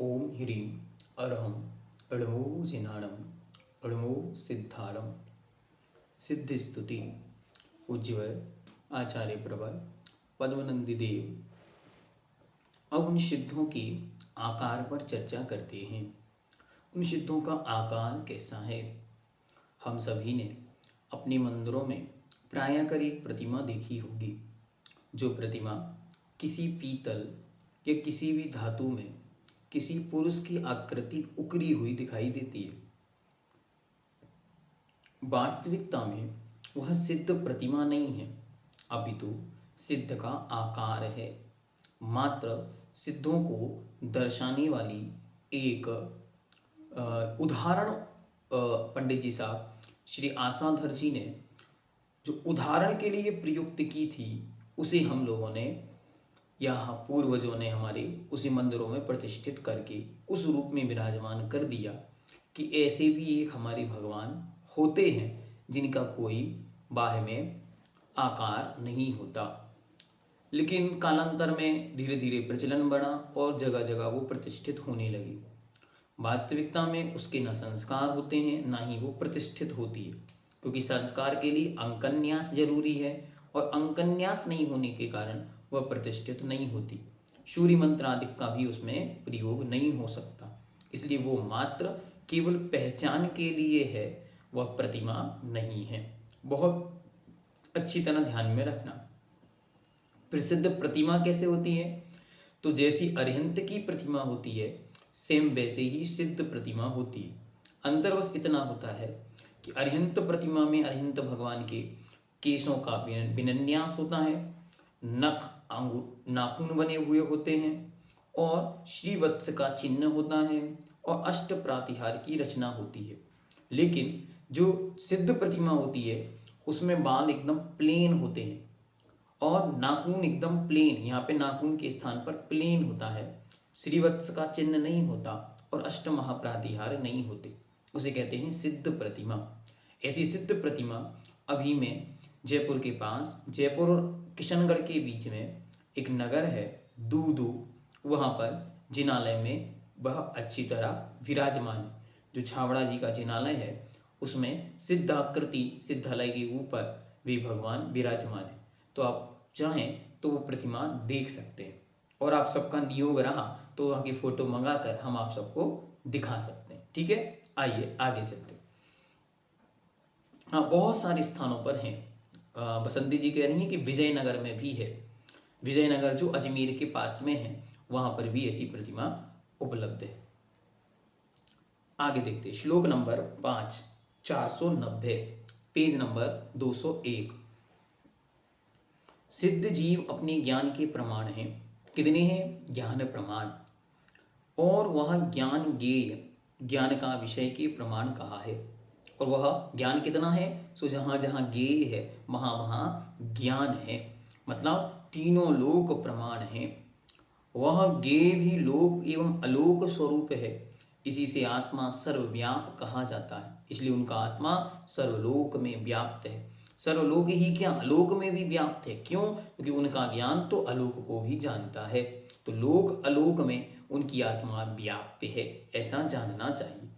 ओम ह्रीं अरहं अणमो जिनाणं अणमो सिद्धारं सिद्धि स्तुति उज्ज्वल आचार्य प्रबल पद्मनंदी देव। अब उन सिद्धों की आकार पर चर्चा करते हैं। उन सिद्धों का आकार कैसा है? हम सभी ने अपने मंदिरों में प्रायः कर एक प्रतिमा देखी होगी, जो प्रतिमा किसी पीतल या किसी भी धातु में किसी पुरुष की आकृति उकरी हुई दिखाई देती है। वास्तविकता में वह सिद्ध प्रतिमा नहीं है, अपितु सिद्ध का आकार है। मात्र सिद्धों को दर्शाने वाली एक उदाहरण पंडित जी साहब श्री आसाधर जी ने जो उदाहरण के लिए प्रयुक्त की थी, उसे हम लोगों ने या पूर्वजों ने हमारे उसी मंदिरों में प्रतिष्ठित करके उस रूप में विराजमान कर दिया कि ऐसे भी एक हमारे भगवान होते हैं जिनका कोई बाह्य में आकार नहीं होता। लेकिन कालांतर में धीरे धीरे प्रचलन बढ़ा और जगह जगह वो प्रतिष्ठित होने लगी। वास्तविकता में उसके न संस्कार होते हैं, ना ही वो प्रतिष्ठित होती है, क्योंकि संस्कार के लिए अंकन्यास जरूरी है और अंकन्यास नहीं होने के कारण वह प्रतिष्ठित नहीं होती। सूर्य मंत्र आदि का भी उसमें प्रयोग नहीं हो सकता, इसलिए वो मात्र केवल पहचान के लिए है, वह प्रतिमा नहीं है। बहुत अच्छी तरह ध्यान में रखना। प्रसिद्ध प्रतिमा कैसे होती है? तो जैसी अरिहंत की प्रतिमा होती है, सेम वैसे ही सिद्ध प्रतिमा होती है। अंतर बस इतना होता है कि अरिहंत प्रतिमा में अरिहंत भगवान के केशों का विन्यास होता है, नख नाखून बने हुए होते हैं और श्रीवत्स का चिन्ह होता है और अष्ट प्रातिहार की रचना होती है। लेकिन जो सिद्ध प्रतिमा होती है उसमें बाल एकदम प्लेन होते हैं और नाखून एकदम प्लेन, यहाँ पे नाखून के स्थान पर प्लेन होता है, श्रीवत्स का चिन्ह नहीं होता और अष्ट महाप्रातिहार नहीं होते। उसे कहते हैं सिद्ध प्रतिमा। ऐसी सिद्ध प्रतिमा अभी में जयपुर के पास, जयपुर और किशनगढ़ के बीच में एक नगर है दूदू, वहाँ पर जिनालय में वह अच्छी तरह विराजमान है। जो छावड़ा जी का जिनालय है उसमें सिद्धाकृति सिद्धालय के ऊपर वे भगवान विराजमान है। तो आप चाहें तो वो प्रतिमा देख सकते हैं और आप सबका नियोग रहा तो वहाँ की फोटो मंगाकर हम आप सबको दिखा सकते हैं। ठीक है, आइए आगे चलते हैं। हाँ, बहुत सारे स्थानों पर हैं। बसंती जी कह रही हैं कि विजयनगर में भी है। विजयनगर जो अजमेर के पास में है, वहां पर भी ऐसी प्रतिमा उपलब्ध है। आगे देखते हैं। श्लोक नंबर 5, 490, पेज नंबर 201। सिद्ध जीव अपने ज्ञान के प्रमाण हैं। कितने हैं? ज्ञान प्रमाण। और वह ज्ञान ज्ञेय, ज्ञान का विषय के प्रमाण कहा है। और वह ज्ञान कितना है? सो जहाँ जहाँ ज्ञेय है वहाँ वहाँ ज्ञान है। मतलब तीनों लोक प्रमाण हैं। वह ज्ञेय भी लोक एवं अलोक स्वरूप है। इसी से आत्मा सर्वव्याप कहा जाता है, इसलिए उनका आत्मा सर्वलोक में व्याप्त है। सर्वलोक ही क्या, अलोक में भी व्याप्त है। क्यों? क्योंकि उनका ज्ञान तो अलोक को भी जानता है। तो लोक अलोक में उनकी आत्मा व्याप्त है, ऐसा जानना चाहिए।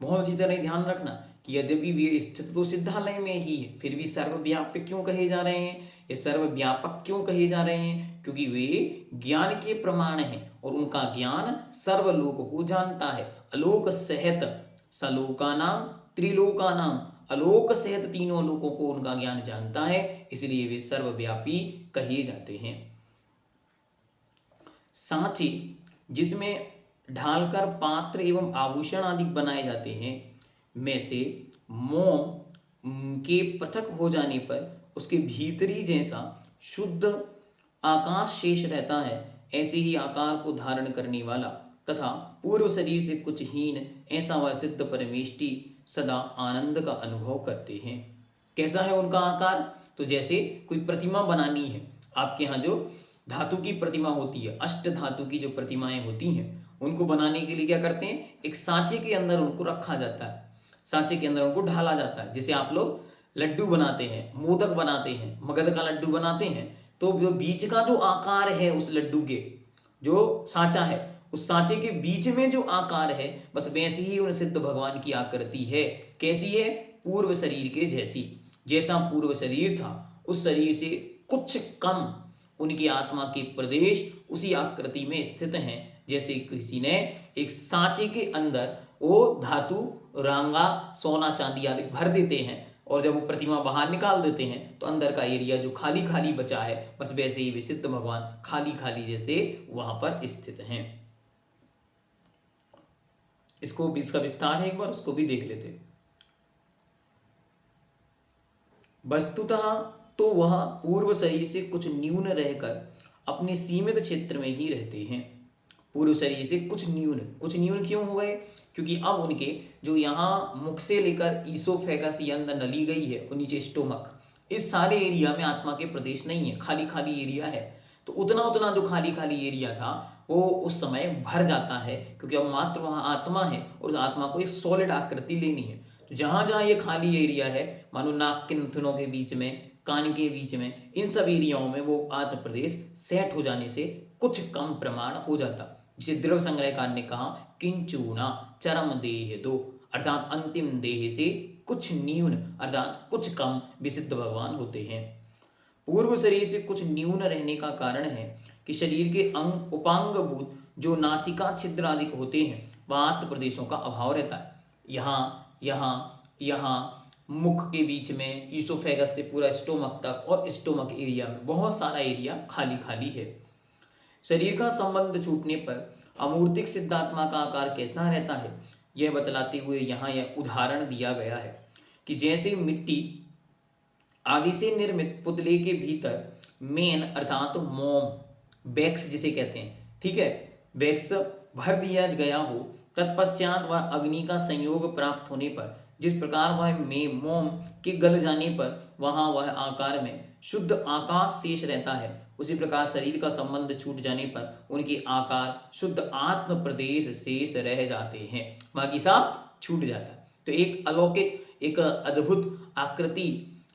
बहुत अच्छी तरह ध्यान रखना कि यद्यपि वे स्थित तो सिद्धालय में ही है, फिर भी सर्वव्यापक क्यों कहे जा रहे हैं? ये सर्वव्यापक क्यों कहे जा रहे हैं? क्योंकि वे ज्ञान के प्रमाण हैं और उनका ज्ञान सर्वलोक को जानता है। अलोक सहित सलोकानाम त्रिलोकानाम, अलोक सहित तीनों लोकों को उनका ज्ञान जानता है, इसलिए वे सर्वव्यापी कहे जाते हैं। सांचे जिसमें ढालकर पात्र एवं आभूषण आदि बनाए जाते हैं, में से मोम के पृथक हो जाने पर उसके भीतरी जैसा शुद्ध आकाश शेष रहता है, ऐसे ही आकार को धारण करने वाला तथा पूर्व शरीर से कुछ हीन ऐसा वह सिद्ध परमेष्टि सदा आनंद का अनुभव करते हैं। कैसा है उनका आकार? तो जैसे कोई प्रतिमा बनानी है, आपके यहाँ जो धातु की प्रतिमा होती है, अष्ट धातु की जो प्रतिमाएं होती हैं, उनको बनाने के लिए क्या करते हैं? एक सांचे के अंदर उनको रखा जाता है, सांचे के अंदर उनको ढाला जाता है। जैसे आप लोग लड्डू बनाते हैं, मोदक बनाते हैं, मगध का लड्डू बनाते हैं, तो जो बीच का जो आकार है उस लड्डू के, जो सांचा है, उस सांचे के बीच में जो आकार है बस वैसी ही उन सिद्ध भगवान की आकृति है। कैसी है? पूर्व शरीर के जैसी। जैसा पूर्व शरीर था उस शरीर से कुछ कम उनकी आत्मा के प्रदेश उसी आकृति में स्थित हैं। जैसे किसी ने एक सांचे के अंदर वो धातु, रांगा, सोना, चांदी आदि भर देते हैं और जब वो प्रतिमा बाहर निकाल देते हैं तो अंदर का एरिया जो खाली खाली बचा है बस वैसे ही विशुद्ध भगवान खाली खाली जैसे वहां पर स्थित हैं। इसका विस्तार है, एक बार उसको भी देख लेते हैं। वस्तुतः तो वह पूर्व शरीर से कुछ न्यून रहकर अपने सीमित क्षेत्र में ही रहते हैं। पूर्व शरीर से कुछ न्यून क्यों हो गए? क्योंकि अब उनके जो यहाँ मुख से लेकर ईसोफेगस या अंदर नली गई है और नीचे स्टोमक, इस सारे एरिया में आत्मा के प्रदेश नहीं है, खाली खाली एरिया है। तो उतना उतना जो खाली खाली एरिया था वो उस समय भर जाता है, क्योंकि अब मात्र वहाँ आत्मा है और उस आत्मा को एक सॉलिड आकृति लेनी है। तो जहाँ जहाँ ये खाली एरिया है, मानो नाक के नथुनों के बीच में, कान के बीच में, इन सब एरियाओं में वो आत्म प्रदेश सेट हो जाने से कुछ कम प्रमाण हो जाता। जिसे द्रव्य संग्रहकार ने कहा किंचूना चरम देह दो, अर्थात अंतिम देह से कुछ न्यून अर्थात कुछ कम विशुद्ध भगवान होते हैं। पूर्व शरीर से कुछ न्यून रहने का कारण है कि शरीर के अंग उपांगभूत जो नासिका छिद्र आदि होते हैं वहाँ आत्म प्रदेशों का अभाव रहता है। यहाँ मुख के बीच में, ईसोफेगस से पूरा स्टोमक तक और स्टोमक एरिया में बहुत सारा एरिया खाली खाली है। शरीर का संबंध छूटने पर अमूर्तिक सिद्धात्मा का आकार कैसा रहता है यह बतलाते हुए यहाँ यह उदाहरण दिया गया है कि जैसे मिट्टी आदि से निर्मित पुतले के भीतर मेन अर्थात मोम, वैक्स जिसे कहते हैं, ठीक है, वैक्स भर दिया गया हो, तत्पश्चात वह अग्नि का संयोग प्राप्त होने पर जिस प्रकार वह मोम के गल जाने पर वहाँ वह आकार में शुद्ध आकाश शेष रहता है, उसी प्रकार शरीर का संबंध छूट जाने पर उनके आकार शुद्ध आत्म प्रदेश शेष रह जाते हैं, बाकी सब छूट जाता है। तो एक अलौकिक, एक अद्भुत आकृति,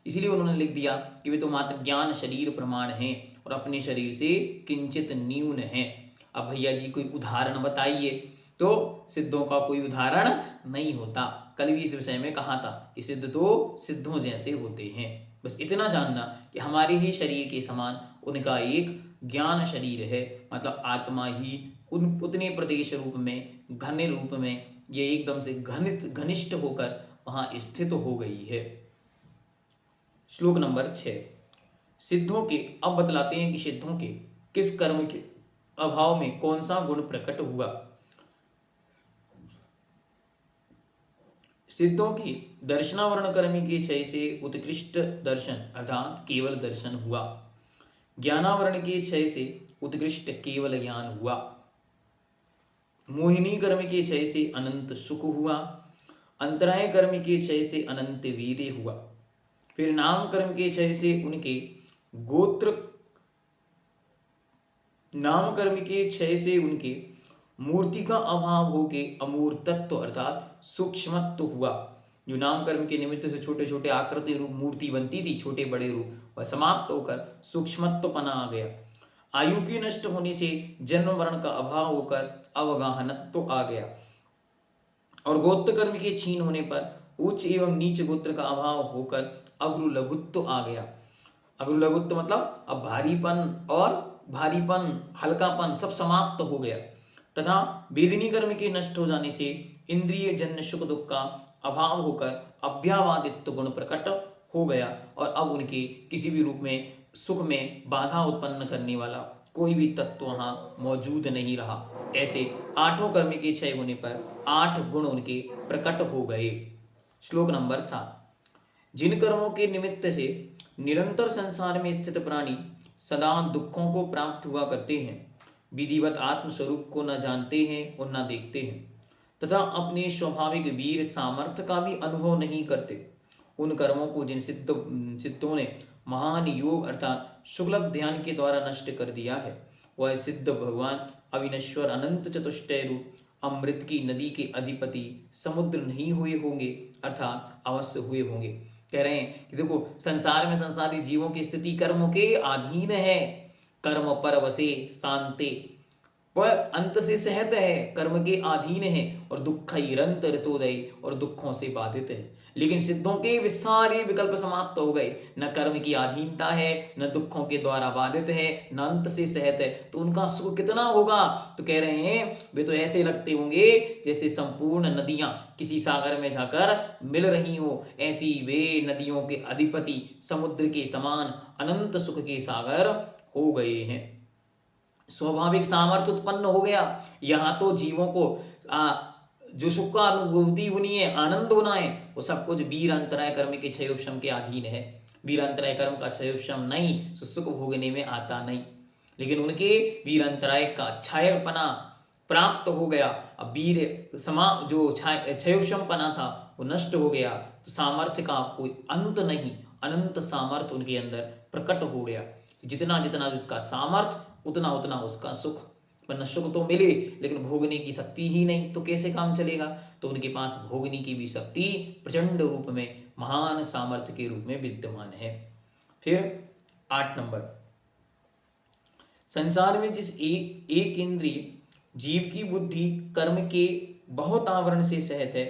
इसीलिए उन्होंने लिख दिया कि वे तो मात्र ज्ञान शरीर प्रमाण हैं और अपने शरीर से किंचित न्यून हैं। अब भैया जी कोई उदाहरण बताइए, तो सिद्धों का कोई उदाहरण नहीं होता। कल भी इस विषय में कहा था कि सिद्ध तो सिद्धों जैसे होते हैं। बस इतना जानना कि हमारे ही शरीर के समान उनका एक ज्ञान शरीर है, मतलब आत्मा ही उतने प्रदेश रूप में, घन रूप में ये एकदम से घनिष्ठ होकर वहाँ स्थित हो गई है। श्लोक नंबर 6। सिद्धों के, अब बतलाते हैं कि सिद्धों के किस कर्म के अभाव में कौन सा गुण प्रकट हुआ। सिद्धों की दर्शनावरण कर्म के क्षय से उत्कृष्ट दर्शन अर्थात केवल दर्शन हुआ। ज्ञानावरण के क्षय से उत्कृष्ट केवल ज्ञान हुआ। मोहिनी कर्म के क्षय से अनंत सुख हुआ। अंतराय कर्म के क्षय से अनंत वीर्य हुआ। फिर नाम कर्म के क्षय से उनके गोत्र, नाम कर्म के क्षय से उनके मूर्ति का अभाव होके अमूर्तत्व अर्थात सूक्ष्मत्व हुआ। जो नाम कर्म के निमित्त से छोटे छोटे आकृति रूप मूर्ति बनती थी, छोटे बड़े रूप, वह समाप्त होकर सूक्ष्मत्वपना आ गया। आयु के नष्ट होने से जन्म मरण का अभाव होकर अवगाहनत्व आ गया। और गोत्र कर्म के छीन होने पर उच्च एवं नीच गोत्र का अभाव होकर अग्रु लघुत्व आ गया। अग्रु लघुत्व मतलब अब भारीपन, हल्कापन सब समाप्त हो गया। तथा वेदिनी कर्म के नष्ट हो जाने से इंद्रिय जन्य सुख दुख का अभाव होकर अभ्यावादित्व गुण प्रकट हो गया और अब उनके किसी भी रूप में सुख में बाधा उत्पन्न करने वाला कोई भी तत्व वहां मौजूद नहीं रहा। ऐसे आठों कर्म के क्षय होने पर 8 गुण उनके प्रकट हो गए। श्लोक नंबर 7। जिन कर्मों के निमित्त से निरंतर संसार में स्थित प्राणी सदा दुखों को प्राप्त हुआ करते हैं, विधिवत आत्मस्वरूप को न जानते हैं और न देखते हैं तथा अपने स्वाभाविक वीर सामर्थ्य का भी अनुभव नहीं करते, उन कर्मों को जिन सिद्धों ने महान योग अर्थात शुक्ल ध्यान के द्वारा नष्ट कर दिया है, वह सिद्ध भगवान अविनश्वर अनंत चतुष्टय रूप अमृत की नदी के अधिपति समुद्र नहीं हुए होंगे, अर्थात अवश्य हुए होंगे। कह रहे हैं कि देखो संसार में संसारी जीवों की स्थिति कर्मों के अधीन है। कर्म पर वसे शांते, वह अंत से सहत है, कर्म के अधीन है और दुख रंत ऋतोदय और दुखों से बाधित है। लेकिन सिद्धों के वे सारे विकल्प समाप्त हो गए, न कर्म की अधीनता है, न दुखों के द्वारा बाधित है, न अंत से सहत है। तो उनका सुख कितना होगा? तो कह रहे हैं वे तो ऐसे लगते होंगे जैसे संपूर्ण नदियां किसी सागर में जाकर मिल रही हो, ऐसी वे नदियों के अधिपति समुद्र के समान अनंत सुख के सागर हो गए हैं। स्वाभाविक सामर्थ्य उत्पन्न हो गया। यहाँ तो जीवों को जो सुख का अनुभूति होनी है, आनंद होना है, वो सब कुछ वीर अंतराय कर्म के क्षयोपशम के अधीन है। वीर अंतराय कर्म का क्षयोपशम नहीं, सुख भोगने में आता नहीं। लेकिन उनके वीर अंतराय का क्षयपना प्राप्त हो गया। अब वीर जो क्षयोपशम पना था वो नष्ट हो गया, तो सामर्थ्य का कोई अंत नहीं, अनंत सामर्थ्य उनके अंदर प्रकट हो गया। जितना जितना जिसका सामर्थ्य उतना उतना उसका सुख, वरना सुख तो मिले लेकिन भोगने की शक्ति ही नहीं तो कैसे काम चलेगा? तो उनके पास भोगने की भी शक्ति प्रचंड रूप में महान सामर्थ्य के रूप में विद्यमान है। फिर 8 नंबर, संसार में जिस एक इंद्रिय जीव की बुद्धि कर्म के बहुत आवरण से सहित है,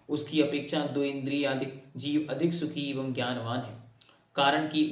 उसकी अपेक्षा 2 इंद्रिय अधिक जीव अधिक सुखी एवं ज्ञानवान है, कारण कि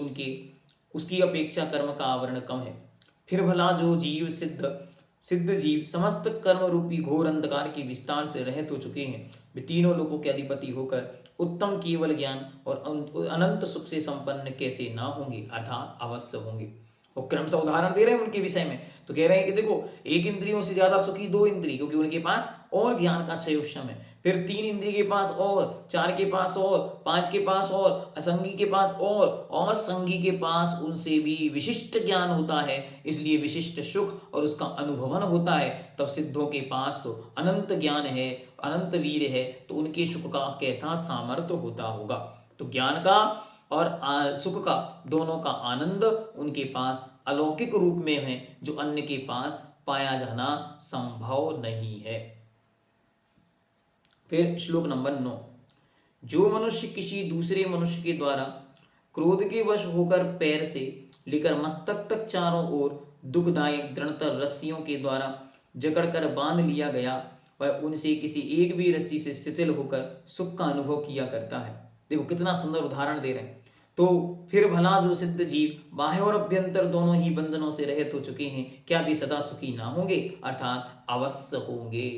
उसकी अपेक्षा कर्म का आवरण कम है। फिर भला जो जीव सिद्ध जीव समस्त कर्म रूपी घोर अंधकार के विस्तार से रहित हो चुके हैं, वे तीनों लोगों के अधिपति होकर उत्तम केवल ज्ञान और अनंत सुख से संपन्न कैसे ना होंगे? अर्थात अवश्य होंगे। वो क्रमशः उदाहरण दे रहे हैं उनके विषय में, तो कह रहे हैं कि देखो, एक इंद्रियों से ज्यादा सुखी 2 इंद्रिय, क्योंकि उनके पास और ज्ञान का क्षयोपशम है। फिर 3 इंद्रिय के पास और, 4 के पास और, 5 के पास और, असंगी के पास और संगी के पास उनसे भी विशिष्ट ज्ञान होता है, इसलिए विशिष्ट सुख और उसका अनुभवन होता है। तब सिद्धों के पास तो अनंत ज्ञान है, अनंत वीर है, तो उनके सुख का कैसा सामर्थ्य होता होगा? तो ज्ञान का और सुख का दोनों का आनंद उनके पास अलौकिक रूप में है, जो अन्य के पास पाया जाना संभव नहीं है। फिर श्लोक नंबर 9, जो मनुष्य किसी दूसरे मनुष्य के द्वारा क्रोध के वश होकर पैर से लेकर मस्तक तक चारों ओर दुखदायक दृढ़तर रस्सियों के द्वारा जकड़कर बांध लिया गया, वह उनसे किसी एक भी रस्सी से शिथिल होकर सुख का अनुभव किया करता है। देखो कितना सुंदर उदाहरण दे रहे हैं। तो फिर भला जो सिद्ध जीव बाह्य और अभ्यंतर दोनों ही बंधनों से रहित हो चुके हैं, क्या भी सदा सुखी ना होंगे? अर्थात अवश्य होंगे।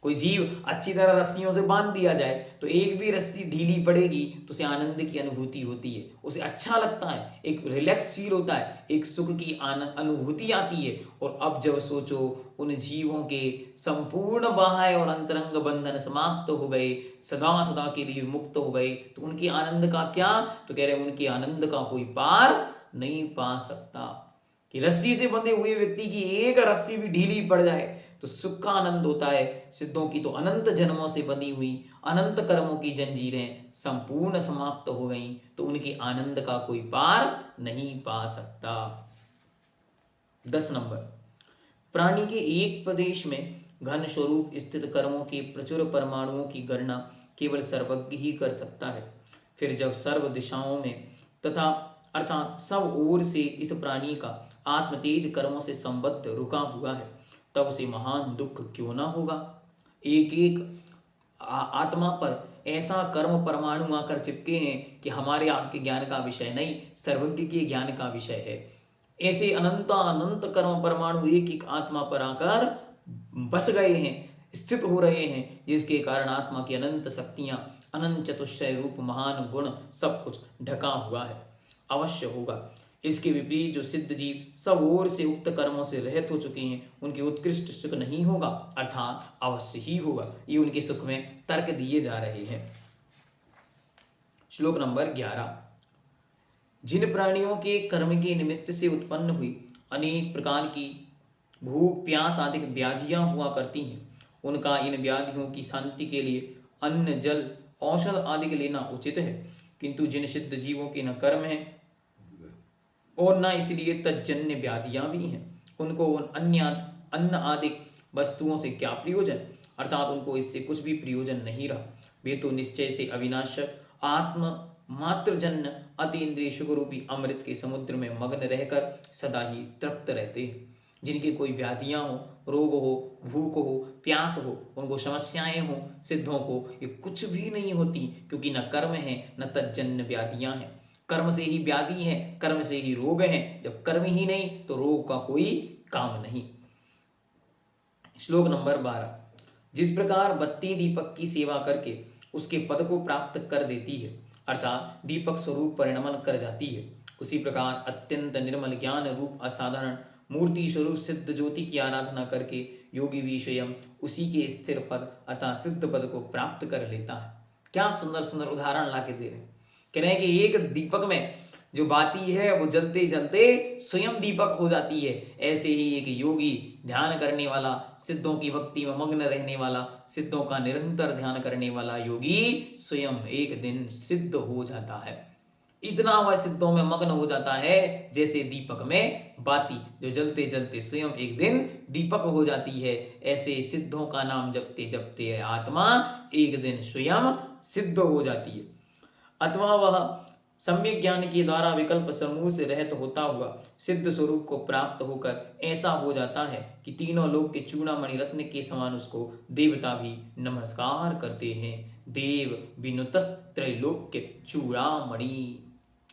कोई जीव अच्छी तरह रस्सियों से बांध दिया जाए तो एक भी रस्सी ढीली पड़ेगी तो उसे आनंद की अनुभूति होती है, उसे अच्छा लगता है, एक रिलैक्स फील होता है, एक सुख की अनुभूति आती है। और अब जब सोचो उन जीवों के संपूर्ण बाह्य और अंतरंग बंधन समाप्त हो गए, सदा सदा के लिए मुक्त हो गए, तो उनके आनंद का क्या? तो कह रहे हैं उनके आनंद का कोई पार नहीं पा सकता। कि रस्सी से बंधे हुए व्यक्ति की एक रस्सी भी ढीली पड़ जाए तो सुख का आनंद होता है। सिद्धों की तो अनंत जन्मों से बनी हुई अनंत कर्मों की जंजीरें संपूर्ण समाप्त हो गईं, तो उनके आनंद का कोई पार नहीं पा सकता। 10 नंबर, प्राणी के एक प्रदेश में घन स्वरूप स्थित कर्मों के प्रचुर परमाणुओं की गणना केवल सर्वज्ञ ही कर सकता है। फिर जब सर्व दिशाओं में तथा अर्थात सब ओर से इस प्राणी का आत्मतेज कर्मों से संबद्ध रुका हुआ है, तब उसे महान दुख क्यों ना होगा? एक एक आत्मा पर ऐसा कर्म परमाणु आकर चिपके हैं कि हमारे आपके ज्ञान का विषय नहीं, सर्वज्ञ के ज्ञान का विषय है। ऐसे अनंत अनंत कर्म परमाणु एक एक आत्मा पर आकर बस गए हैं, स्थित हो रहे हैं, जिसके कारण आत्मा की अनंत शक्तियां, अनंत चतुष्टय रूप महान गुण सब कुछ ढका हुआ है। अवश्य होगा। इसके विपरीत जो सिद्ध जीव सब ओर से उक्त कर्मों से रहित हो चुके हैं, उनके उत्कृष्ट सुख नहीं होगा, अर्थात अवश्य ही होगा। ये उनके सुख में तर्क दिए जा रहे हैं। श्लोक नंबर 11, जिन प्राणियों के कर्म के निमित्त से उत्पन्न हुई अनेक प्रकार की भूख प्यास आदि व्याधियां हुआ करती हैं, उनका इन व्याधियों की शांति के लिए अन्न जल औषध आदि लेना उचित है। किंतु जिन सिद्ध जीवों के न कर्म है और न इसलिए तज्जन्य व्याधियां भी हैं, उनको उन अन्न आदि वस्तुओं से क्या प्रयोजन? अर्थात उनको इससे कुछ भी प्रयोजन नहीं रहा। वे तो निश्चय से अविनाशक आत्म मात्र जन्य अतीन्द्रिय सुख रूपी अमृत के समुद्र में मग्न रहकर सदा ही तृप्त रहते हैं। जिनकी कोई व्याधियां हो रोग हो, भूख हो, प्यास हो, उनको समस्याएं हो, सिद्धों को ये कुछ भी नहीं होती, क्योंकि न कर्म है न तज्जन्य व्याधियां हैं। कर्म से ही व्याधि है, कर्म से ही रोग है। जब कर्म ही नहीं तो रोग का कोई काम नहीं। श्लोक नंबर 12। जिस प्रकार बत्ती दीपक की सेवा करके उसके पद को प्राप्त कर देती है, अर्थात दीपक स्वरूप परिणमन कर जाती है, उसी प्रकार अत्यंत निर्मल ज्ञान रूप असाधारण मूर्ति स्वरूप सिद्ध ज्योति की आराधना करके योगी भी स्वयं उसी के स्थिर पद अर्थात सिद्ध पद को प्राप्त कर लेता है। क्या सुंदर सुंदर उदाहरण ला के दे रहे हैं। कह रहे हैं कि एक दीपक में जो बाती है वो जलते जलते स्वयं दीपक हो जाती है। ऐसे ही एक योगी ध्यान करने वाला, सिद्धों की भक्ति में मग्न रहने वाला, सिद्धों का निरंतर ध्यान करने वाला योगी स्वयं एक दिन सिद्ध हो जाता है। इतना वह सिद्धों में मग्न हो जाता है जैसे दीपक में बाती जो जलते जलते स्वयं एक दिन दीपक हो जाती है। ऐसे सिद्धों का नाम जपते जपते आत्मा एक दिन स्वयं सिद्ध हो जाती है। अथवा वह सम्यक ज्ञान के द्वारा विकल्प समूह से रहित होता हुआ सिद्ध स्वरूप को प्राप्त होकर ऐसा हो जाता है कि तीनों लोक के चूड़ामणि रत्न के समान उसको देवता भी नमस्कार करते हैं। देव विनुतस् त्रैलोक्य चूड़ामणि।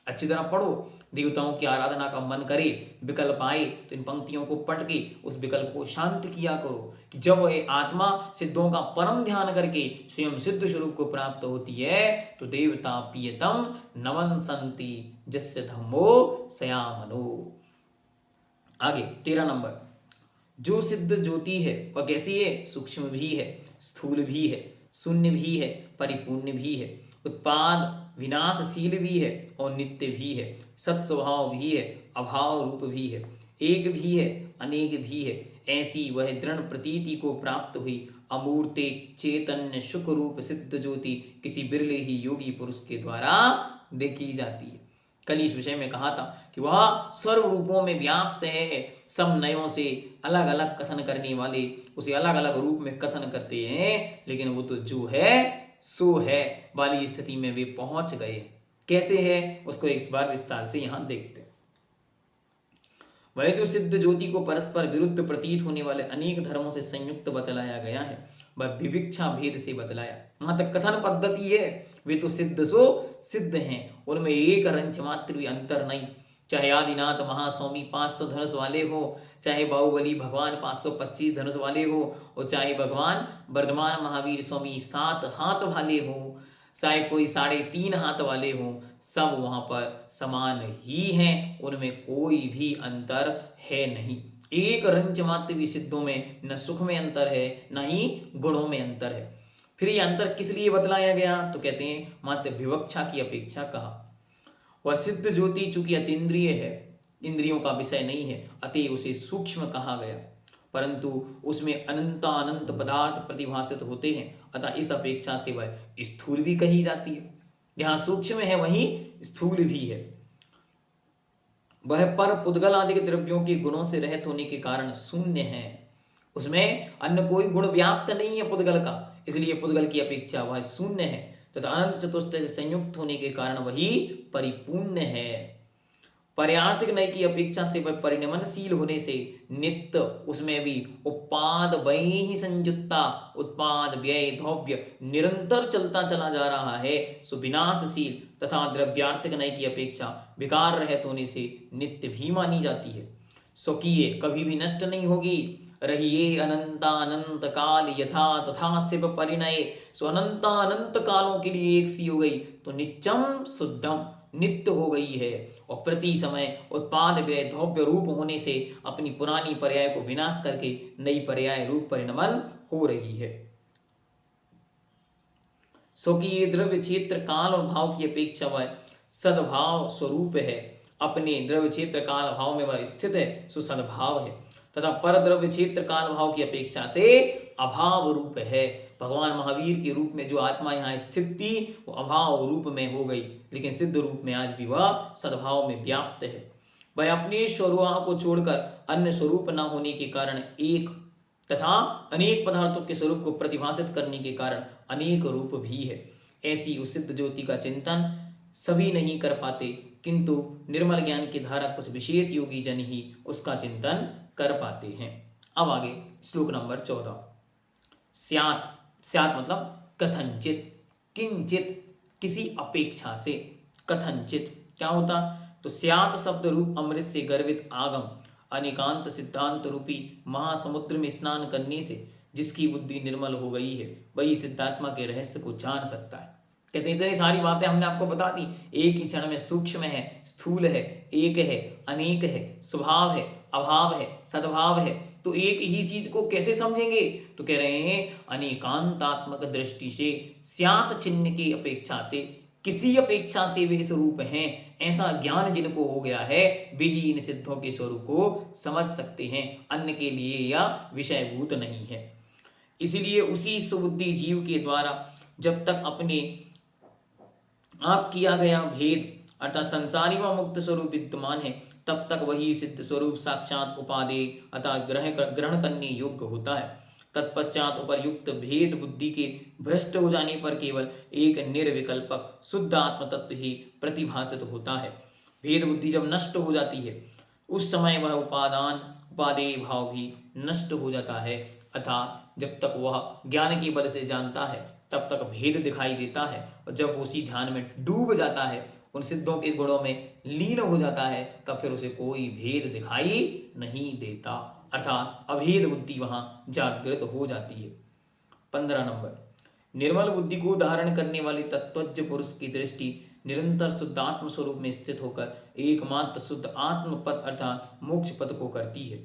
अच्छी तरह पढ़ो, देवताओं की आराधना का मन करे, विकल्प आए तो इन पंक्तियों को पढ़ के उस विकल्प को शांत किया करो कि जब वह आत्मा सिद्धों का परम ध्यान करके स्वयं सिद्ध स्वरूप को प्राप्त होती है तो देवता पियतम नमन संति जस्य धम्मो सयामनो। आगे 13 नंबर। जो सिद्ध ज्योति है वह कैसी है? सूक्ष्म भी है, स्थूल भी है, शून्य भी है, परिपूर्ण भी है, उत्पाद विनाशशील भी है और नित्य भी है, सत्स्वभाव भी है, अभाव रूप भी है, एक भी है, अनेक भी है। ऐसी वह दृढ़ प्रतीति को प्राप्त हुई अमूर्ते चैतन्य सुख रूप सिद्ध ज्योति किसी बिरले ही योगी पुरुष के द्वारा देखी जाती है। कल इस विषय में कहा था कि वह सर्व रूपों में व्याप्त है। सब नयों से अलग अलग कथन करने वाले उसे अलग अलग रूप में कथन करते हैं, लेकिन वो तो जो है सो है वाली स्थिति में वे पहुंच गए। कैसे है उसको एक बार विस्तार से यहां देखते हैं। वह जो सिद्ध ज्योति को परस्पर विरुद्ध प्रतीत होने वाले अनेक धर्मों से संयुक्त बतलाया गया है वह विविक्षा भेद से बतलाया। वहां तक कथन पद्धति है, वे तो सिद्ध सो सिद्ध हैं, उनमें एक रंच मात्र भी अंतर नहीं। चाहे आदिनाथ महास्वामी 500 धनुष वाले हो, चाहे बाहुबली भगवान 525 धनुष वाले हो, और चाहे भगवान वर्धमान महावीर स्वामी 7 हाथ वाले हो, चाहे कोई 3.5 हाथ वाले हो, सब वहां पर समान ही हैं, उनमें कोई भी अंतर है नहीं। एक रंच मात्र भी सिद्धों में न सुख में अंतर है न ही गुणों में अंतर है। फिर ये अंतर किस लिए बतलाया गया? तो कहते हैं मात्र विवक्षा की अपेक्षा कहा। वह सिद्ध ज्योति चूंकि अतीन्द्रिय है, इंद्रियों का विषय नहीं है, अतः उसे सूक्ष्म कहा गया, परंतु उसमें अनंत पदार्थ प्रतिभासित होते हैं, अतः इस अपेक्षा से वह स्थूल भी कही जाती है। जहां सूक्ष्म है वहीं स्थूल भी है। वह पर पुद्गल आदि द्रव्यों के गुणों से रहित होने के कारण शून्य है, उसमें अन्य कोई गुण व्याप्त नहीं है पुद्गल का, इसलिए पुद्गल की अपेक्षा वह शून्य है, तथा अनंत चतुष्टय से संयुक्त होने के कारण वही परिपूर्ण है। पर्यार्थिक नय की अपेक्षा से वह परिणमनशील होने से नित्य, उसमें भी उपाद व्यय ही संयुक्ता, उत्पाद व्यय धौव्य निरंतर चलता चला जा रहा है, सो विनाशशील तथा द्रव्यार्थिक नय की अपेक्षा विकार रहित होने से नित्य भी मानी जाती है। स्वकीय कभी भी नष्ट नहीं होगी। रहिए अनंत काल यथा तथा शिव परिणय, सो अनंत कालों के लिए एक सी हो गई तो नित्यम शुद्धम नित्य हो गई है, और प्रति समय उत्पाद व्यय धौव्य रूप होने से अपनी पुरानी पर्याय को विनाश करके नई पर्याय रूप परिणमन हो रही है। सो कि ये द्रव्य क्षेत्र काल और भाव की अपेक्षा वह सद्भाव स्वरूप है, अपने द्रव्य क्षेत्र काल भाव में वह स्थित है, सो सद्भाव है, तथा पर द्रव्य क्षेत्र काल भाव की अपेक्षा से अभाव रूप है। भगवान महावीर के रूप में जो आत्मा यहाँ स्थित थी वो अभाव रूप में हो गई, लेकिन सिद्ध रूप में आज भी वह सद्भाव में व्याप्त है। वह अपने स्वरूप को छोड़कर अन्य स्वरूप न होने के कारण एक तथा अनेक पदार्थों के स्वरूप को प्रतिभाषित करने के कारण अनेक रूप भी है। ऐसी उस सिद्ध ज्योति का चिंतन सभी नहीं कर पाते, किंतु निर्मल ज्ञान की धारा कुछ विशेष योगी जन ही उसका चिंतन कर पाते हैं। अब आगे श्लोक नंबर 14। स्यात्, स्यात् मतलब कथनचित, किंचित किसी अपेक्षा से, कथनचित क्या होता? तो स्यात् शब्द रूप अमृत से गर्वित आगम अनेकांत सिद्धांत रूपी महासमुद्र में स्नान करने से जिसकी बुद्धि निर्मल हो गई है वही सिद्धात्मा के रहस्य को जान सकता है। कहते हैं इतनी सारी बातें हमने आपको बता दी, एक ही क्षण में सूक्ष्म है, स्थूल है, एक है, अनेक है, स्वभाव है, अभाव है, सद्भाव है, तो एक ही चीज को कैसे समझेंगे? तो कह रहे हैं अनेकांतात्मक दृष्टि से, स्यात् चिन्ह की अपेक्षा से, किसी अपेक्षा से वे स्वरूप हैं, ऐसा ज्ञान जिनको हो गया है वे ही इन सिद्धों के स्वरूप को समझ सकते हैं, अन्य के लिए यह विषयभूत नहीं है। इसीलिए उसी सुबुद्धि जीव के द्वारा जब तक अपने आप किया गया भेद अर्थात संसारी व मुक्त स्वरूप विद्यमान है तब तक वही सिद्ध स्वरूप साक्षात उपादेय अर्थात ग्रहण करने योग्य होता है। तत्पश्चात उपर्युक्त भेद बुद्धि के भ्रष्ट हो जाने पर केवल एक निर्विकल्पक शुद्ध आत्म तत्व ही प्रतिभासित होता है। भेद बुद्धि जब नष्ट हो जाती है उस समय वह उपादेय भाव भी नष्ट हो जाता है, अर्थात जब तक वह ज्ञान की बल से जानता है तब तक भेद दिखाई देता है, और जब उसी ध्यान में डूब जाता है, उन सिद्धों के गुणों में लीन हो जाता है, तब फिर उसे कोई भेद दिखाई नहीं देता, अर्थात अभेद बुद्धि वहां जागृत हो जाती है। 15 नंबर, निर्मल बुद्धि को धारण करने वाले तत्वज्ञ पुरुष की दृष्टि निरंतर शुद्ध आत्म स्वरूप में स्थित होकर एकमात्र शुद्ध आत्म पद अर्थात मोक्ष पद को करती है।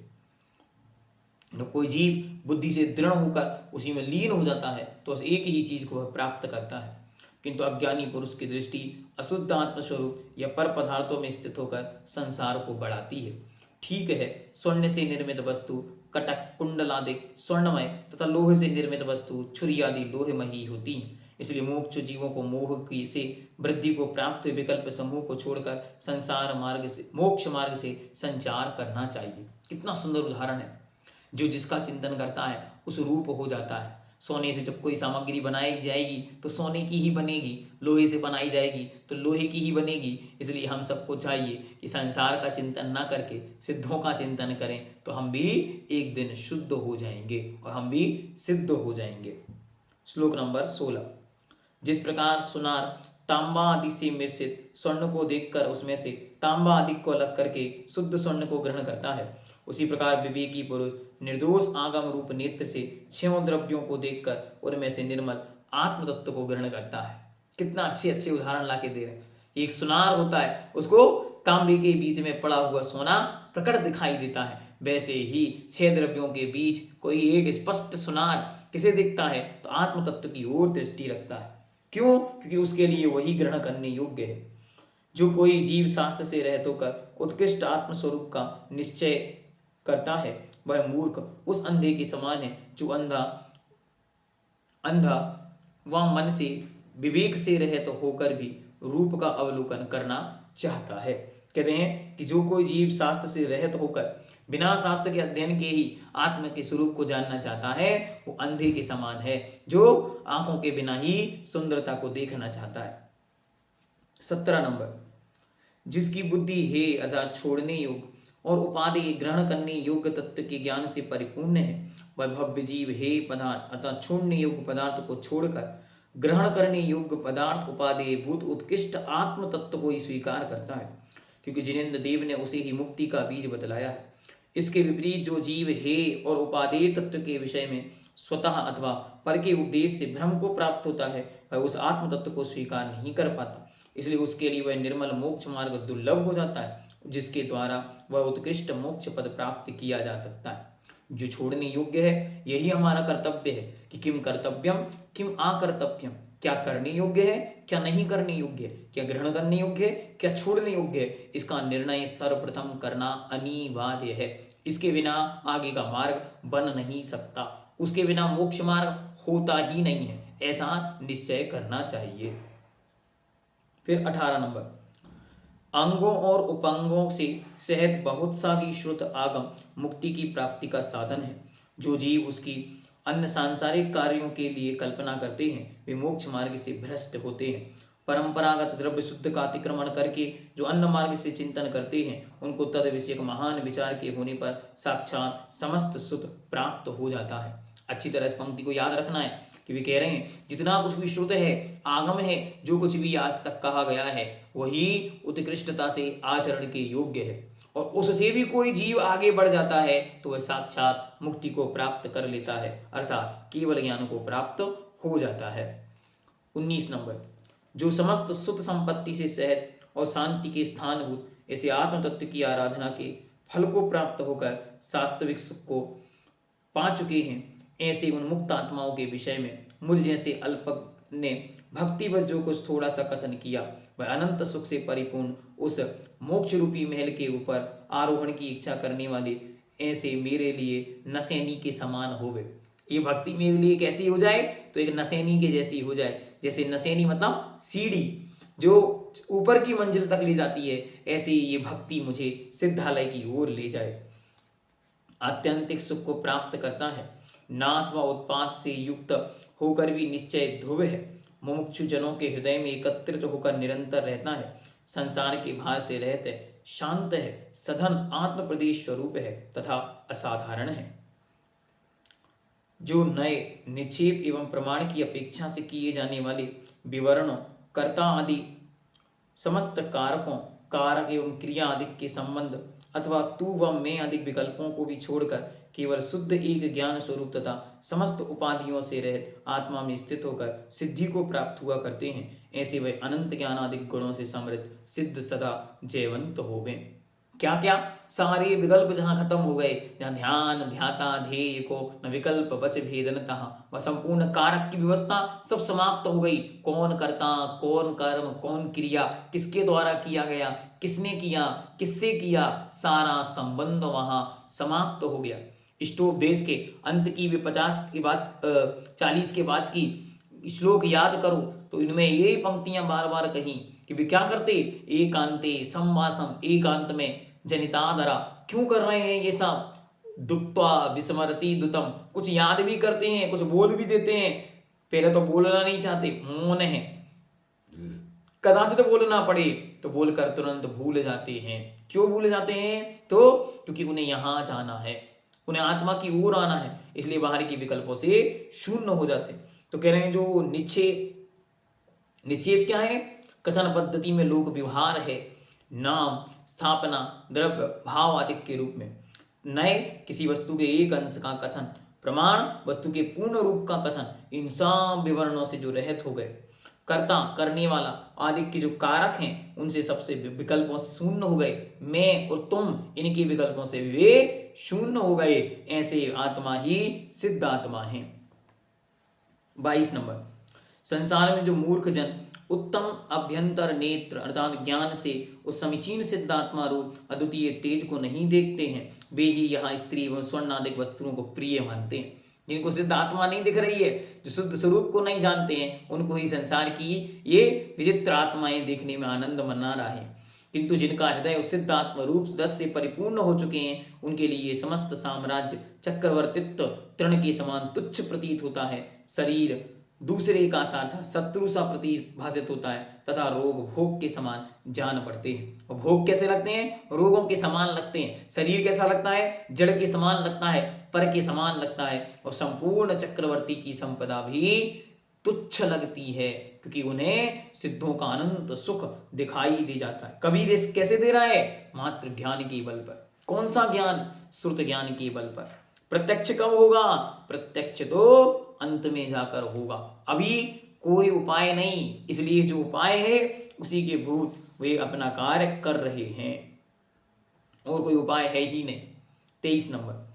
कोई जीव बुद्धि से दृढ़ होकर उसी में लीन हो जाता है तो एक ही चीज को वह प्राप्त करता है, किंतु अज्ञानी पुरुष की दृष्टि अशुद्ध आत्मस्वरूप या पर पदार्थों में स्थित होकर संसार को बढ़ाती है। ठीक है, स्वर्ण से निर्मित वस्तु कटक कुंडलादिक स्वर्णमय तथा लोहे से निर्मित वस्तु छुरी आदि लोहेमयी होती हैं। इसलिए मोक्ष जीवों को मोह की से वृद्धि को प्राप्त विकल्प समूह को छोड़कर संसार मार्ग से मोक्ष मार्ग से संचार करना चाहिए। कितना सुंदर उदाहरण है। जो जिसका चिंतन करता है उस रूप हो जाता है। सोने से जब कोई सामग्री बनाई जाएगी तो सोने की ही बनेगी, लोहे से बनाई जाएगी तो लोहे की ही बनेगी। इसलिए हम सबको चाहिए कि संसार का चिंतन ना करके सिद्धों का चिंतन करें तो हम भी एक दिन शुद्ध हो जाएंगे और हम भी सिद्ध हो जाएंगे। श्लोक नंबर 16। जिस प्रकार सुनार तांबा आदि से मिश्रित स्वर्ण को देखकर उसमें से तांबा आदि को अलग करके शुद्ध स्वर्ण को ग्रहण करता है, उसी प्रकार विवेकी पुरुष निर्दोष आगम रूप नेत्र से छह द्रव्यों को देखकर उनमें से निर्मल आत्म तत्व को ग्रहण करता है। कितना अच्छे अच्छे उदाहरण लाके दे रहे हैं। एक सुनार होता है, उसको तांबे के बीच में पड़ा हुआ सोना प्रकट दिखाई देता है, वैसे ही छह द्रव्यों के बीच कोई एक स्पष्ट सुनार किसे दिखता है तो आत्म तत्व की ओर दृष्टि रखता है। क्यों? क्योंकि उसके लिए वही ग्रहण करने योग्य है। जो कोई जीव शास्त्र से रहित होकर उत्कृष्ट आत्म स्वरूप का निश्चय करता है वह मूर्ख उस अंधे के समान है जो अंधा व मन से विवेक से रहित होकर भी रूप का अवलोकन करना चाहता है। कहते हैं कि जो कोई जीव शास्त्र से रहित होकर बिना शास्त्र के अध्ययन के ही आत्मा के स्वरूप को जानना चाहता है वो अंधे के समान है जो आंखों के बिना ही सुंदरता को देखना चाहता है। 17 नंबर, जिसकी बुद्धि है अर्थात छोड़ने योग्य और उपादेय ग्रहण करने योग्य तत्व के ज्ञान से परिपूर्ण है वह भव्य जीव है पदार्थ अर्थात छोड़ने योग्य पदार्थ को छोड़कर ग्रहण करने योग्य पदार्थ उपादेय भूत उत्कृष्ट आत्म तत्व को ही स्वीकार करता है, क्योंकि जिनेन्द्र देव ने उसे ही मुक्ति का बीज बतलाया है। इसके विपरीत जो जीव है और उपादेय तत्व के विषय में स्वतः अथवा पर के उद्देश्य से भ्रम को प्राप्त होता है वह उस आत्म तत्व को स्वीकार नहीं कर पाता, इसलिए उसके लिए वह निर्मल मोक्ष मार्ग दुर्लभ हो जाता है जिसके द्वारा वह उत्कृष्ट मोक्ष पद प्राप्त किया जा सकता है। जो छोड़ने योग्य है यही हमारा कर्तव्य है कि किम कर्तव्यम किम अकर्तव्यम, क्या करने योग्य है क्या नहीं करने योग्य है, क्या ग्रहण करने योग्य है क्या छोड़ने योग्य है, इसका निर्णय सर्वप्रथम करना अनिवार्य है। इसके बिना आगे का मार्ग बन नहीं सकता, उसके बिना मोक्ष मार्ग होता ही नहीं है, ऐसा निश्चय करना चाहिए। फिर 18 नंबर, अंगों और उपांगों से सहित बहुत सा भी श्रुत आगम मुक्ति की प्राप्ति का साधन है। जो जीव उसकी अन्य सांसारिक कार्यों के लिए कल्पना करते हैं वे मोक्ष मार्ग से भ्रष्ट होते हैं। परंपरागत द्रव्य शुद्ध का अतिक्रमण करके जो अन्न मार्ग से चिंतन करते हैं उनको तद विषयक महान विचार के होने पर साक्षात समस्त सुख प्राप्त हो जाता है। अच्छी तरह इस पंक्ति को याद रखना है कि वे कह रहे हैं जितना कुछ भी शुद्ध है, आगम है, जो कुछ भी आज तक कहा गया है वही उत्कृष्टता से आचरण के योग्य है, और उससे भी कोई जीव आगे बढ़ जाता है तो वह साक्षात मुक्ति को प्राप्त कर लेता है, अर्थात केवल ज्ञान को प्राप्त हो जाता है। 19 नंबर, जो समस्त सुख संपत्ति से सहज और शांति के स्थानभूत ऐसे आत्म तत्व की आराधना के फल को प्राप्त होकर वास्तविक सुख को पा चुके हैं, ऐसे उन मुक्त आत्माओं के विषय में मुझ जैसे अल्पज्ञ ने भक्तिवश जो कुछ थोड़ा सा कथन किया वह अनंत सुख से परिपूर्ण उस मोक्ष रूपी महल के ऊपर आरोहण की इच्छा करने वाले ऐसे मेरे लिए नसैनी के समान हो गए। ये भक्ति मेरे लिए कैसी हो जाए तो एक नसैनी के जैसी हो जाए। जैसे नसैनी मतलब सीढ़ी जो ऊपर की मंजिल तक ले जाती है, ऐसे ये भक्ति मुझे सिद्धालय की ओर ले जाए। आत्यंतिक सुख को प्राप्त करता है, नाश व उत्पाद से युक्त होकर भी निश्चय ध्रुव है, मुमुक्षु जनों के हृदय में एकत्रित होकर निरंतर रहता है, संसार के भार से रहित है, शांत है, सधन आत्म प्रदेश स्वरूप है तथा असाधारण है। जो नए निक्षेप एवं प्रमाण की अपेक्षा से किए जाने वाले विवरणों, कर्ता आदि समस्त कारकों, कारक एवं क्रिया आदि के संबंध अथवा तू व मैं आदि विकल्पों को भी छोड़कर केवल शुद्ध एक ज्ञान स्वरूप तथा समस्त उपाधियों से रहित आत्मा में स्थित होकर सिद्धि को प्राप्त हुआ करते हैं, ऐसे वे अनंत ज्ञानादिक गुणों से समृद्ध सिद्ध सदा जयवंत हो गए। क्या क्या सारे विकल्प जहाँ खत्म हो गए, जहाँ ध्यान ध्याता ध्येय को न विकल्प बच भेदनतः वह संपूर्ण कारक की व्यवस्था सब समाप्त हो गई। कौन कर्ता, कौन कर्म, कौन क्रिया, किसके द्वारा किया गया, किसने किया, किससे किया, सारा संबंध वहाँ समाप्त हो गया। इष्टोपदेश के अंत की भी 40 के बाद की श्लोक याद करो तो इनमें ये पंक्तियां बार बार कही कि वे क्या करते, एकांते संवासम, एकांत में जनितादरा, क्यों कर रहे हैं ये सब, दुक्त्वा विस्मरति दुतम, कुछ याद भी करते हैं, कुछ बोल भी देते हैं, पहले तो बोलना नहीं चाहते, मौन है, कदाचित बोलना पड़े तो बोलकर तुरंत भूल जाते हैं। क्यों भूल जाते हैं, तो क्योंकि उन्हें यहाँ जाना है, उन्हें आत्मा की ओर आना है, इसलिए बाहर के विकल्पों से शून्य हो जाते हैं। तो कह रहे हैं जो निक्षेप क्या है, कथन पद्धति में लोक व्यवहार है, नाम, स्थापना, द्रव्य, भाव आदि के रूप में, नए किसी वस्तु के एक अंश का कथन, प्रमाण वस्तु के पूर्ण रूप का कथन, इन सब विवरणों से जो रहित हो गए, कर्ता, करने वाला आदि के जो कारक हैं उनसे सबसे विकल्पों से शून्य हो गए, मैं और तुम इनके विकल्पों से वे शून्य हो गए, ऐसे आत्मा ही सिद्ध आत्मा है। 22 नंबर, संसार में जो मूर्ख जन उत्तम अभ्यंतर नेत्र अर्थात ज्ञान से उस समीचीन सिद्धात्मा रूप अद्वितीय तेज को नहीं देखते हैं, वे ही यहाँ स्त्री एवं स्वर्ण आदि वस्तुओं को प्रिय मानते हैं। जिनको सिद्ध आत्मा नहीं दिख रही है, जो शुद्ध स्वरूप को नहीं जानते हैं, उनको ही संसार की ये विचित्र आत्माएं देखने में आनंद मना रहा है, किंतु जिनका हृदय उस सिद्ध आत्म रूप रस से परिपूर्ण हो चुके हैं, उनके लिए समस्त साम्राज्य चक्रवर्तित्व तृण के समान तुच्छ प्रतीत होता है, शरीर दूसरे का साथ शत्रु सा प्रतिभाषित होता है तथा रोग भोग के समान जान पड़ते हैं। और भोग कैसे लगते हैं, रोगों के समान लगते हैं। शरीर कैसा लगता है, जड़ के समान लगता है, पर के समान लगता है, और संपूर्ण चक्रवर्ती की संपदा भी तुच्छ लगती है, क्योंकि उन्हें सिद्धों का अनंत सुख दिखाई दे जाता है। कबीर कैसे दे रहा है, मात्र ज्ञान के बल पर। कौन सा ज्ञान, श्रुत ज्ञान के बल पर। प्रत्यक्ष कब होगा, प्रत्यक्ष तो अंत में जाकर होगा, अभी कोई उपाय नहीं, इसलिए जो उपाय है उसी के भूत वे अपना कार्य कर रहे हैं, और कोई उपाय है ही नहीं। 23 नंबर,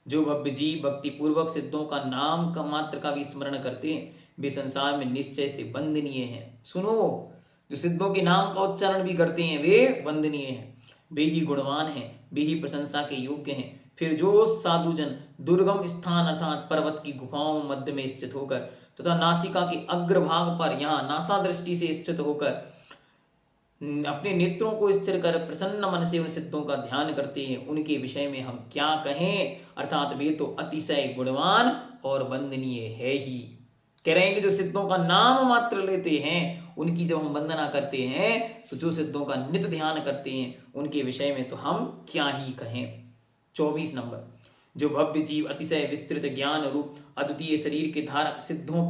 जो भव्य जीव भक्ति पूर्वक सिद्धों का नाम का मात्र का भी स्मरण करते हैं, वे संसार में निश्चय से वंदनीय हैं। सुनो, जो सिद्धों के नाम का उच्चारण भी करते हैं वे वंदनीय हैं, वे ही गुणवान हैं, वे ही प्रशंसा के योग्य हैं। फिर जो साधुजन दुर्गम स्थान अर्थात पर्वत की गुफाओं मध्य में स्थित होकर तथा नासिका के अग्रभाग पर यहाँ नासा दृष्टि से स्थित होकर अपने नेत्रों को स्थिर कर प्रसन्न मन से उन सिद्धों का ध्यान करते हैं, उनके विषय में हम क्या कहें, अर्थात वे तो अतिशय गुणवान और वंदनीय है ही। कह रहे हैं कि जो सिद्धों का नाम मात्र लेते हैं उनकी जब हम वंदना करते हैं तो जो सिद्धों का नित्य ध्यान करते हैं उनके विषय में तो हम क्या ही कहें। 24 नंबर, जो भव्य जीव अतिशय विस्तृत ज्ञान रूप अद्वितीय शरीर के धारक सिद्धों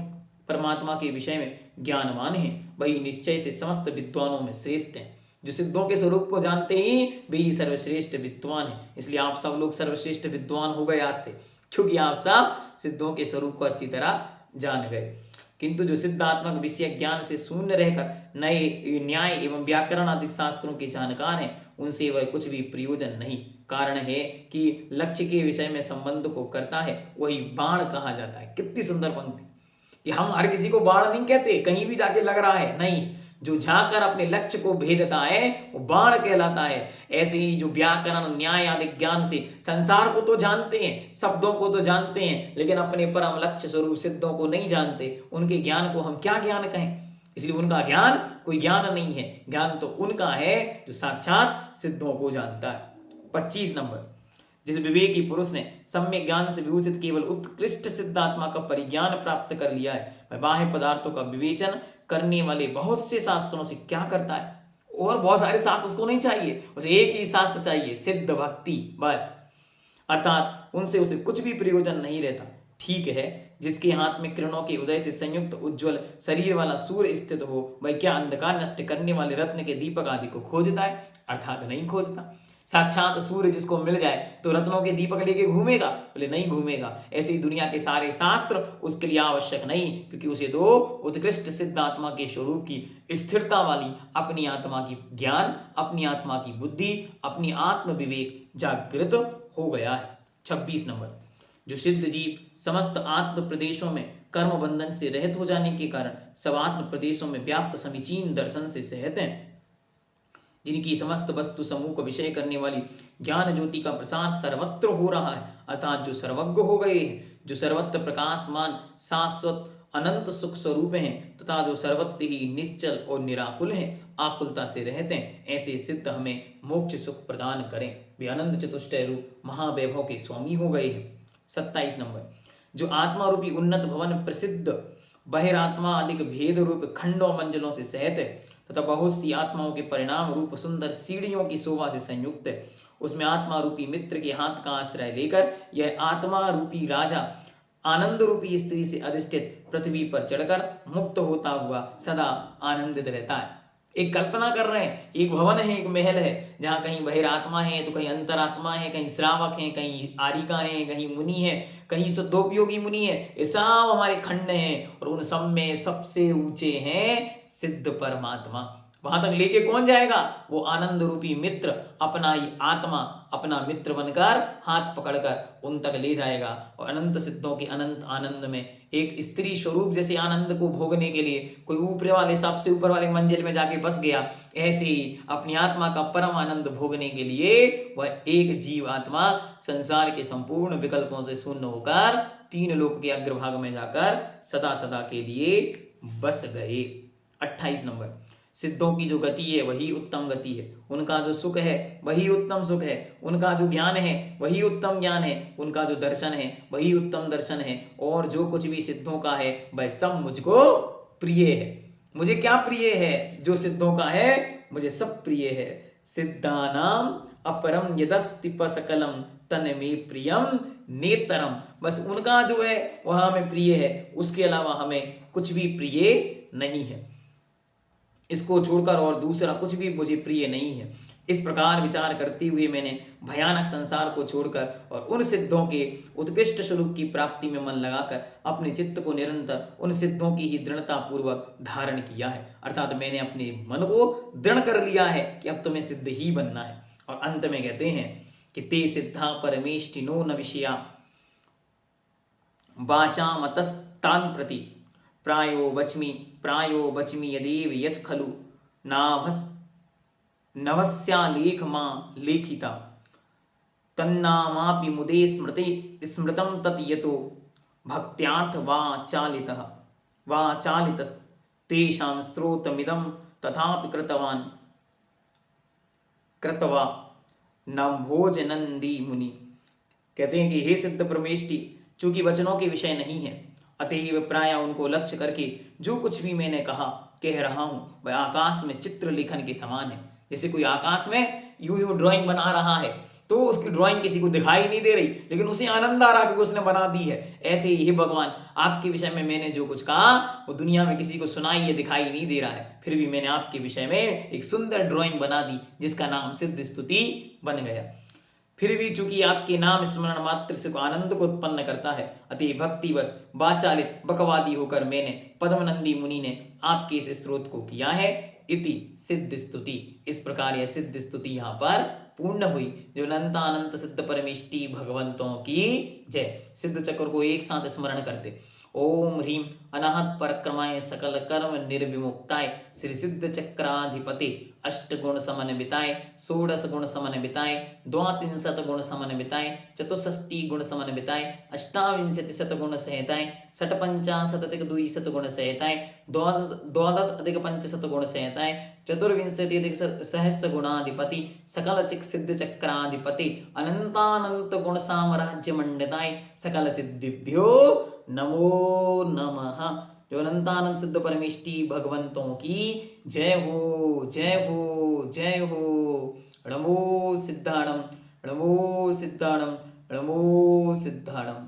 परमात्मा के विषय में ज्ञानवान है, वही निश्चय से समस्त विद्वानों में श्रेष्ठ है। जो सिद्धों के स्वरूप को जानते ही वे सर्वश्रेष्ठ विद्वान है। इसलिए आप सब लोग सर्वश्रेष्ठ विद्वान हो गए आज से, क्योंकि आप सब सिद्धों के स्वरूप को अच्छी तरह जान गए। किंतु जो सिद्धात्मक विषय ज्ञान से शून्य रहकर नए न्याय एवं व्याकरण आदि शास्त्रों के जानकार हैं, उनसे वह कुछ भी प्रयोजन नहीं। कारण है कि लक्ष्य के विषय में संबंध को करता है वही बाण कहा जाता है। कितनी सुंदर पंक्ति कि हम हर किसी को बाण नहीं कहते, कहीं भी जाके लग रहा है, नहीं, जो जाकर अपने लक्ष्य को भेदता है वो बाण कहलाता है। ऐसे ही जो व्याकरण न्याय आदि ज्ञान से संसार को तो जानते हैं, शब्दों को तो जानते हैं, लेकिन अपने परम लक्ष्य स्वरूप सिद्धों को नहीं जानते, उनके ज्ञान को हम क्या ज्ञान कहें। इसलिए उनका ज्ञान कोई ज्ञान नहीं है, ज्ञान तो उनका है जो साक्षात सिद्धों को जानता है। 25 नंबर, जिस विवेकी पुरुष ने सम्यक ज्ञान से विभूषित केवल उत्कृष्ट सिद्धात्मा का परिज्ञान प्राप्त कर लिया है, वह बाह्य पदार्थों का विवेचन करने वाले बहुत से शास्त्रों से क्या करता है। और बहुत सारे शास्त्र उसको नहीं चाहिए, उसे एक ही शास्त्र चाहिए, सिद्ध भक्ति, बस। अर्थात उनसे उसे कुछ भी प्रयोजन नहीं रहता। ठीक है, जिसके हाथ में किरणों के उदय से संयुक्त उज्ज्वल शरीर वाला सूर्य स्थित हो, वह क्या अंधकार नष्ट करने वाले रत्न के दीपक आदि को खोजता है? अर्थात नहीं खोजता। साक्षात सूर्य जिसको मिल जाए तो रत्नों के दीपक लेके घूमेगा? बोले नहीं घूमेगा। ऐसे ही दुनिया के सारे शास्त्र उसके लिए आवश्यक नहीं, क्योंकि उसे तो उत्कृष्ट सिद्धात्मा के स्वरूप की स्थिरता वाली अपनी आत्मा की ज्ञान, अपनी आत्मा की बुद्धि, अपनी आत्म विवेक जागृत हो गया है। 26 नंबर, जो सिद्ध जीव समस्त आत्म प्रदेशों में कर्म बंधन से रहित हो जाने के कारण सब आत्म प्रदेशों में व्याप्त समीचीन दर्शन से सहत हैं, जिनकी समस्त वस्तु समूह को विषय करने वाली ज्ञान ज्योति का प्रसार सर्वत्र हो रहा है, अर्थात जो सर्वज्ञ हो गए हैं, जो सर्वत्र प्रकाशमान शाश्वत अनंत सुख स्वरूप हैं, तथा जो सर्वत्र ही निश्चल और निराकुल हैं, आकुलता से रहते हैं, ऐसे सिद्ध हमें मोक्ष सुख प्रदान करें। वे आनंद चतुष्टय रूप महावैभव के स्वामी हो गए हैं। 27 नंबर, जो आत्मा रूपी उन्नत भवन प्रसिद्ध बहिरात्मा अधिक भेद रूप खंडों मंजिलों से सहत है, तथा बहुत सी आत्माओं के परिणाम रूप सुंदर सीढ़ियों की शोभा से संयुक्त है, उसमें आत्मा रूपी मित्र के हाथ का आश्रय लेकर यह आत्मा रूपी राजा आनंद रूपी स्त्री से अधिष्ठित पृथ्वी पर चढ़कर मुक्त होता हुआ सदा आनंदित रहता है। एक कल्पना कर रहे हैं, एक भवन है, एक महल है, जहाँ कहीं बहिरात्मा है तो कहीं अंतरात्मा है, कहीं श्रावक है, कहीं आरिका है, कहीं मुनि है, कहीं शुद्धोपयोगी मुनि है, ये सब हमारे खंड हैं, और उन सब में सबसे ऊंचे हैं सिद्ध परमात्मा। वहां तक लेके कौन जाएगा? वो आनंद रूपी मित्र अपना ही आत्मा अपना मित्र बनकर हाथ पकड़कर उन तक ले जाएगा, और अनंत सिद्धों के अनंत आनंद में एक स्त्री स्वरूप जैसे आनंद को भोगने के लिए कोई ऊपर वाले सबसे ऊपर वाले मंजिल में जाके बस गया, ऐसे ही अपनी आत्मा का परम आनंद भोगने के लिए वह एक जीव आत्मा संसार के संपूर्ण विकल्पों से शून्य होकर 3 लोक के अग्रभाग में जाकर सदा सदा के लिए बस गए। 28 नंबर, सिद्धों की जो गति है वही उत्तम गति है, उनका जो सुख है वही उत्तम सुख है, उनका जो ज्ञान है वही उत्तम ज्ञान है, उनका जो दर्शन है वही उत्तम दर्शन है, और जो कुछ भी सिद्धों का है वह सब मुझको प्रिय है। मुझे क्या प्रिय है? जो सिद्धों का है मुझे सब प्रिय है। सिद्धानाम अपरम यदस्ति सकलम तन में प्रियम नेतरम, बस उनका जो है वह हमें प्रिय है, उसके अलावा हमें कुछ भी प्रिय नहीं है। इसको छोड़कर और दूसरा कुछ भी मुझे प्रिय नहीं है। इस प्रकार विचार करते हुए मैंने भयानक संसार को छोड़कर और उन सिद्धों के उत्कृष्ट स्वरूप की प्राप्ति में मन लगाकर अपने चित्त को निरंतर उन सिद्धों की ही दृढ़ता पूर्वक धारण किया है। अर्थात मैंने अपने मन को दृढ़ कर लिया है कि अब तुम्हें सिद्ध ही बनना है। और अंत में कहते हैं कि ते सिद्धा परमेष्टिनो न विषया वाचा मतस्तान प्रति प्रायो बचमी यदेव यत् खलु नवस्या मा लेखिता तन्नामापि मुदे स्मृतं तत् यतो भक्त्यार्थ वा चालितस् तेषां स्त्रोतमिदं तथापि कृतवा नम्भोजनन्दी मुनि। कहते हैं कि हे सिद्ध परमेष्टि, चूंकि वचनों के विषय नहीं है, अतएव प्राय उनको लक्ष्य करके जो कुछ भी मैंने कहा कह रहा हूँ वह आकाश में चित्र लेखन के समान है। जैसे कोई आकाश में यूं ड्राइंग बना रहा है तो उसकी ड्राइंग किसी को दिखाई नहीं दे रही, लेकिन उसे आनंद आ रहा क्योंकि उसने बना दी है। ऐसे ही भगवान आपके विषय में मैंने जो कुछ कहा वो दुनिया में किसी को सुनाई या दिखाई नहीं दे रहा है, फिर भी मैंने आपके विषय में एक सुंदर ड्राइंग बना दी जिसका नाम सिद्ध स्तुति बन गया। फिर भी चूंकि आपके नाम स्मरण मात्र से आनंद को उत्पन्न करता है, अति भक्तिवश वाचालित बकवादी होकर मैंने पद्मनंदी मुनि ने आपके इस स्तोत्र को किया है। इति सिद्ध स्तुति। इस प्रकार यह सिद्ध स्तुति यहाँ पर पूर्ण हुई। जो अनंतानंत सिद्ध परमेष्टि भगवंतों की जय। सिद्ध चक्र को एक साथ स्मरण करते। ओम ह्रीं अनाहत परक्रमाय सकल कर्म निर्विमुक्ताय श्री सिद्ध चक्राधिपति अष्टगुण समन्विताय षोडश गुण समन्विताय द्वात्रिंशत गुण समन्विताय चतुष्षष्टि गुण समन्विताय अष्टाविंशति शतगुण सहिताय षट्पंचाशत द्विशत गुण सहिताय द्वादश अधिक पंचशत गुण सहिताय चतुर्विंशति अधिक सहस्र गुणाधिपति सकल चिक सिद्ध चक्राधिपति अनंतानंत गुण साम्राज्य मंडिताय सकल सिद्धिभ्यो नमो नमः। जो अनंतानंद सिद्ध परमेष्टि भगवंतों की जय हो, जय हो, जय हो। नमो सिद्धाणम, नमो सिद्धाणम, नमो सिद्धाणम।